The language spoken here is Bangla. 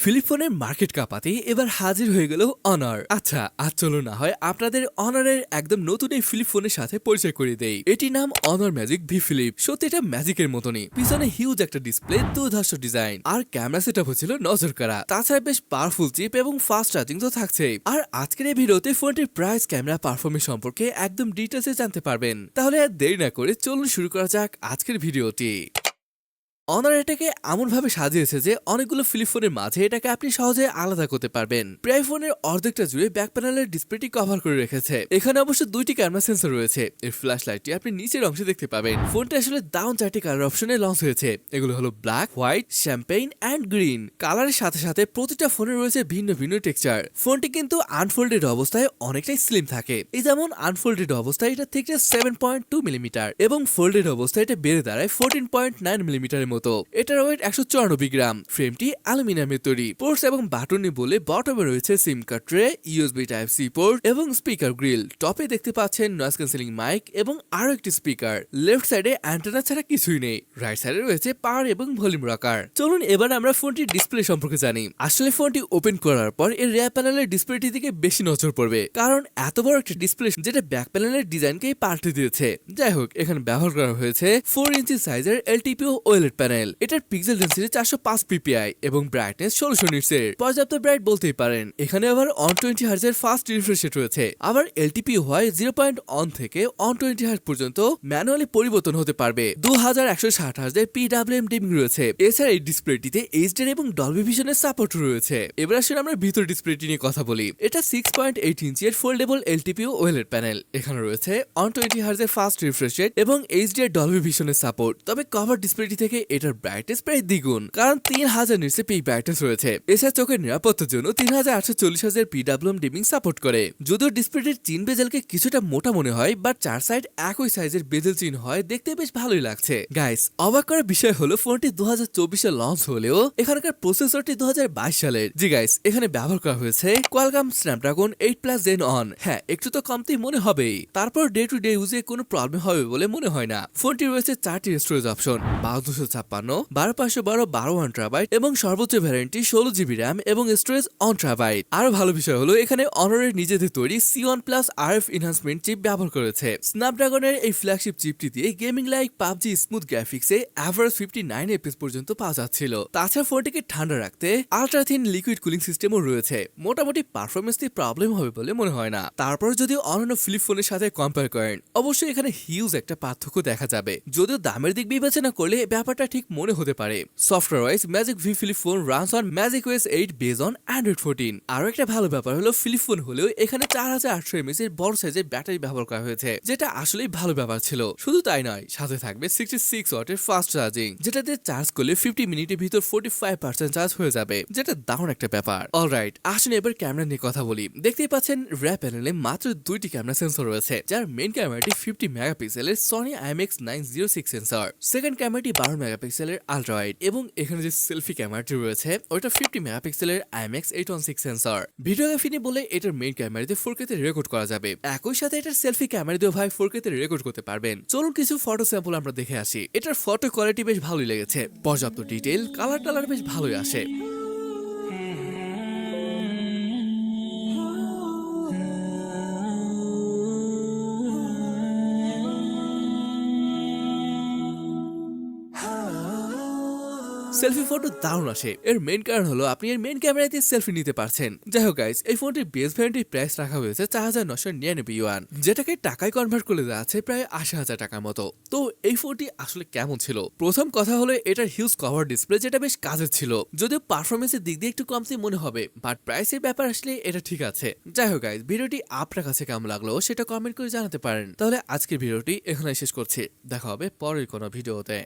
ফ্লিপ ফোনের মার্কেট কাঁপাতে এবার হাজির হয়ে গেল অনার। আচ্ছা আজ চলো না হয় আপনাদের অনারের একদম নতুন এই ফ্লিপ ফোনের সাথে পরিচয় করিয়ে দেই। এটির নাম অনার ম্যাজিক ভি ফ্লিপ। সত্যি এটা ম্যাজিকের মতনই, পিছনে হিউজ একটা ডিসপ্লে, দুর্ধর্ষ ডিজাইন আর ক্যামেরা সেটআপ হচ্ছিল নজর কাড়া। তাছাড়া বেশ পাওয়ারফুল চিপ এবং ফাস্ট চার্জিং তো থাকছেই। আর আজকের এই ভিডিওতে ফোনটির প্রাইস, ক্যামেরা, পারফরমেন্স সম্পর্কে একদম ডিটেলসে জানতে পারবেন। তাহলে আর দেরি না করে চলুন শুরু করা যাক আজকের ভিডিওটি। অনার এটাকে এমনভাবে সাজিয়েছে যে অনেকগুলো ফ্লিপ ফোনের মাঝে এটাকে আপনি সহজে আলাদা করতে পারবেন। প্রায় ফোনের অর্ধেকটা জুড়ে ব্যাক প্যানেলের ডিসপ্লেটি কভার করে রেখেছে। এখানে অবশ্য দুইটি ক্যামেরা সেন্সর রয়েছে। এর ফ্ল্যাশ লাইটটি আপনি নিচের অংশে দেখতে পাবেন। ফোনটা আসলে দারুণ চারটি কালার অপশনে লঞ্চ হয়েছে। এগুলো হলো black, white, champagne and green. কালারের সাথে সাথে প্রতিটা ফোনে রয়েছে ভিন্ন ভিন্ন টেক্সচার। ফোনটি কিন্তু আনফোল্ডেড অবস্থায় অনেকটাই স্লিম থাকে। এই যেমন আনফোল্ডেড অবস্থায় এটা থেকে 7.2 মিলিমিটার এবং ফোল্ডেড অবস্থায় এটা বেড়ে দাঁড়ায় 14.9 মিলিমিটারের মতো। এটার ওয়েট 194 গ্রাম। ফ্রেমটি অ্যালুমিনিয়ামের তৈরি। পোর্টস এবং বাটনই বলে বটমে রয়েছে SIM card tray, USB type C port এবং স্পিকার গ্রিল। টপে দেখতে পাচ্ছেন নয়েজ ক্যান্সেলিং মাইক এবং আরো একটি স্পিকার। লেফট সাইডে অ্যান্টেনা ছাড়া কিছুই নেই। রাইট সাইডে রয়েছে পাওয়ার এবং ভলিউম রকার। চলুন এবার আমরা ফোনটির ডিসপ্লে সম্পর্কে জানি। আসলে ফোনটি ওপেন করার পর এর রিয়ার প্যানেলের ডিসপ্লেটির দিকে বেশি নজর পড়বে, কারণ এত বড় একটা ডিসপ্লে যেটা ব্যাক প্যানেলের ডিজাইনকেই পাল্টে দিয়েছে। যাই হোক, এখানে ব্যবহার করা হয়েছে 4 ইঞ্চি সাইজের এলটিপিও ওএলইডি প্যানেল। এটার পিক্সেল ডেনসিটি 405 পিপিআই এবং ব্রাইটনেস 1600 নিটসের। পর্যাপ্ত ব্রাইট বলতেই পারেন। এখানে আবার 120 হার্জ এর ফাস্ট রিফ্রেশ রেট রয়েছে। আবার এলটিপি হয় 0.1 থেকে 120 হার্জ পর্যন্ত ম্যানুয়ালি পরিবর্তন হতে পারবে। 2160 হার্জ এর পিডব্লিউএম ডিমিং রয়েছে। এছাড়া এই ডিসপ্লেটিতে এইচডিআর এবং ডলবি ভিশনের সাপোর্ট রয়েছে। এবার আসলে আমরা ভিতর ডিসপ্লেটি নিয়ে কথা বলি। এটা 6.8 ইঞ্চি এর ফোল্ডেবল এলটিপিও ওএলইডি প্যানেল। এখানে রয়েছে 120 হার্জ এর ফাস্ট রিফ্রেশ রেট এবং এইচডিআর ডলবি ভিশনের সাপোর্ট। তবে কভার ডিসপ্লেটি থেকে এটার ব্রাইটনেস প্রায় দ্বিগুণ, কারণ 3000 নিটসে পিক ব্রাইটনেস রয়েছে। এছাড়া চোখের নিরাপত্তার জন্য 3840 হার্জের পিডব্লিউএম ডিমিং সাপোর্ট করে। যদিও ডিসপ্লেটির চিন বেজেলকে কিছুটা মোটা মনে হয়, বাট চার সাইড একই সাইজের বেজেল চিন হয়, দেখতে বেশ ভালোই লাগছে। গাইস, অবাক করার বিষয় হলো ফোনটি 2024 লঞ্চ হলেও এখানকার প্রসেসরটি 2022 সালের। জি গাইস, এখানে ব্যবহার করা হয়েছে কোয়ালকম স্ন্যাপড্রাগন 8+ জেন অন। হ্যাঁ, একটু তো কমতেই মনে হবেই। তারপর ডে টু ডে ইউজে কোনো প্রবলেম হবে বলে মনে হয় না। ফোনটি রয়েছে 4টি স্টোরেজ অপশন, 1256, 12/512, 12 এবং সর্বোচ্চ ভ্যারিয়েন্টটি 16 জিবি র্যাম এবং স্টোরেজ 1 আরো ভালো বিষয় হলো এখানে অনারের নিজেদের তৈরি C1+ RF এনহান্সমেন্ট চিপ ব্যবহার করেছে। স্ন্যাপড্রাগনের এই ফ্ল্যাগশিপ চিপটি দিয়ে গেমিং লাইক পাবজি স্মুথ গ্রাফিক্সে অ্যাভারেজ 59 এফপিএস পর্যন্ত পাওয়া যাচ্ছিল। তাছাড়া ফোনটিকে ঠান্ডা রাখতে আলট্রা থিন লিকুইড কুলিং সিস্টেমও রয়েছে। মোটামুটি পারফরমেন্স দিয়ে প্রবলেম হবে বলে মনে হয় না। তারপর যদি অন্যান্য ফ্লিপ ফোনের সাথে কম্পেয়ার করেন, অবশ্যই এখানে হিউজ একটা পার্থক্য দেখা যাবে। যদিও দামের দিক বিবেচনা করলে ব্যাপারটা ঠিক মনে হতে পারে। Software wise magic V flip phone runs on magic OS 8 base on Android 14। আরো একটা ভালো ব্যাপার হলো ফ্লিপ ফোন হলেও এখানে 4800 এমএএইচ এর বড় সাইজের ব্যাটারি ব্যবহার করা হয়েছে, যেটা আসলেই ভালো ব্যাপার ছিল। শুধু তাই নয়, সাথে থাকবে 66 ওয়াটের ফাস্ট চার্জিং, যেটা দিয়ে চার্জ করলে 50 মিনিটের ভিতর 45% চার্জ হয়ে যাবে, যেটা দারুণ একটা ব্যাপার। অলরাইট, আসুন এবার ক্যামেরা নিয়ে কথা বলি। দেখতেই পাচ্ছেন রিয়ার প্যানেলে মাত্র দুইটি ক্যামেরা সেন্সর রয়েছে, যার মেইন ক্যামেরাটি 50 মেগাপিক্সেলের সনি IMX906 সেন্সর। সেকেন্ড ক্যামেরাটি 12 মেগাপিক্সেলের আলট্রা ওয়াইড এবং এখানে যে সেলফি ক্যামেরাটি রয়েছে ওটা 50 মেগাপিক্সেলের IMX816 সেন্সর। ভিডিওগ্রাফি নিয়ে বলে এটার মেইন ক্যামেরাতে 4K তে রেকর্ড করা যাবে। একই সাথে এটার সেলফি ক্যামেরা দিয়েও ভাই 4K তে রেকর্ড করতে পারবেন। চলুন কিছু ফটো স্যাম্পল আমরা দেখে আসি। এটার ফটো কোয়ালিটি বেশ ভালোই লেগেছে। পর্যাপ্ত ডিটেইল, কালার টালার বেশ ভালোই আসে। সেলফি ফটো দারুণ আসে। এর মেইন কারণ হলো আপনি এর মেইন ক্যামেরাতে সেলফি নিতে পারছেন। যাই হোক গাইস, এই ফোনটির বেস ভ্যারিয়েন্টের প্রাইস রাখা হয়েছে 4999 ইউয়ান, যেটাকে টাকায় কনভার্ট করে যাচ্ছে প্রায় 80,000 টাকার মতো। তো এই ফোনটি আসলে কেমন ছিল? প্রথম কথা হলো এটার হিউজ কভার ডিসপ্লে, যেটা বেশ কাজের ছিল। যদিও পারফরমেন্সের দিক দিয়ে একটু কমতি মনে হবে, বাট প্রাইসের ব্যাপার আসলে এটা ঠিক আছে। যাই হোক গাইস, ভিডিওটি আপনার কাছে কেমন লাগলো সেটা কমেন্ট করে জানাতে পারেন। তাহলে আজকের ভিডিওটি এখানে শেষ করছি। দেখা হবে পরের কোনো ভিডিওতে।